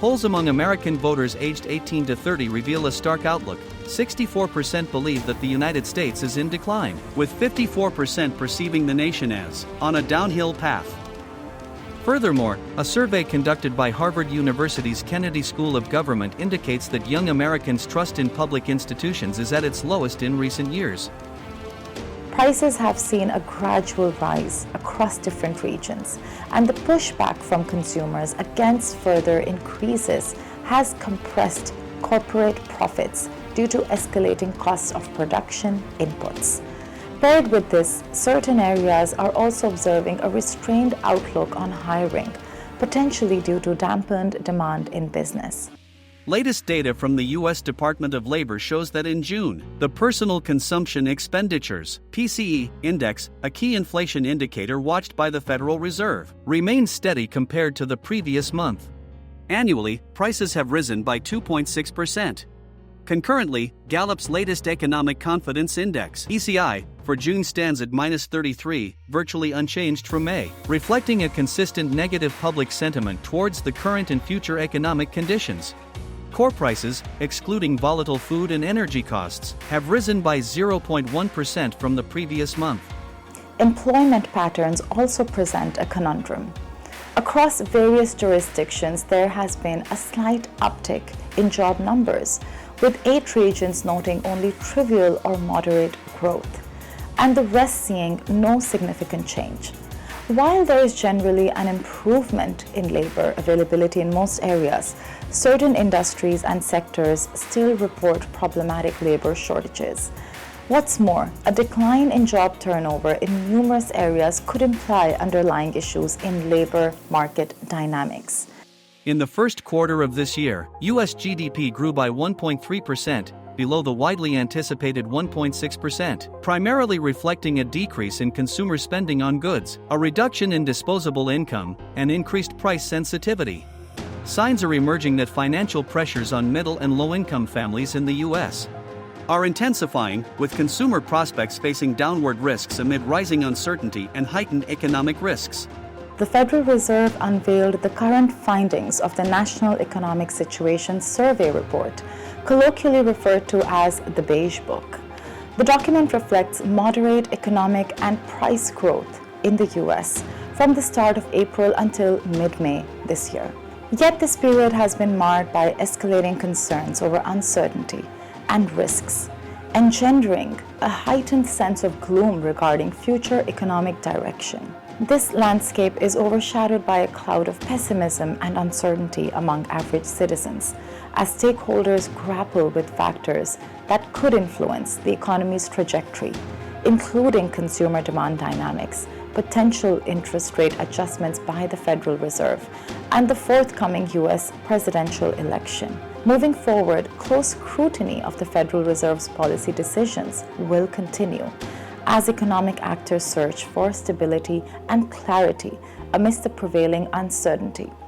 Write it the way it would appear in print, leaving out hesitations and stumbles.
Polls among American voters aged 18 to 30 reveal a stark outlook. 64% believe that the United States is in decline, with 54% perceiving the nation as on a downhill path. Furthermore, a survey conducted by Harvard University's Kennedy School of Government indicates that young Americans' trust in public institutions is at its lowest in recent years. Prices have seen a gradual rise across different regions, and the pushback from consumers against further increases has compressed corporate profits due to escalating costs of production inputs. Paired with this, certain areas are also observing a restrained outlook on hiring, potentially due to dampened demand in business. Latest data from the U.S. Department of Labor shows that in June, the Personal Consumption Expenditures (PCE) index, a key inflation indicator watched by the Federal Reserve, remained steady compared to the previous month. Annually, prices have risen by 2.6%. Concurrently, Gallup's latest Economic Confidence Index (ECI) for June stands at -33, virtually unchanged from May, reflecting a consistent negative public sentiment towards the current and future economic conditions. Core prices, excluding volatile food and energy costs, have risen by 0.1% from the previous month. Employment patterns also present a conundrum. Across various jurisdictions, there has been a slight uptick in job numbers, with 8 regions noting only trivial or moderate growth, and the rest seeing no significant change. While there is generally an improvement in labor availability in most areas, certain industries and sectors still report problematic labor shortages. What's more, a decline in job turnover in numerous areas could imply underlying issues in labor market dynamics. In the first quarter of this year, U.S. GDP grew by 1.3%, below the widely anticipated 1.6%, primarily reflecting a decrease in consumer spending on goods, a reduction in disposable income, and increased price sensitivity. Signs are emerging that financial pressures on middle and low-income families in the U.S. are intensifying, with consumer prospects facing downward risks amid rising uncertainty and heightened economic risks. The Federal Reserve unveiled the current findings of the National Economic Situation Survey Report, colloquially referred to as the Beige Book. The document reflects moderate economic and price growth in the US from the start of April until mid-May this year. Yet this period has been marred by escalating concerns over uncertainty and risks, engendering a heightened sense of gloom regarding future economic direction. This landscape is overshadowed by a cloud of pessimism and uncertainty among average citizens, as stakeholders grapple with factors that could influence the economy's trajectory, including consumer demand dynamics, potential interest rate adjustments by the Federal Reserve, and the forthcoming U.S. presidential election. Moving forward, close scrutiny of the Federal Reserve's policy decisions will continue as economic actors search for stability and clarity amidst the prevailing uncertainty.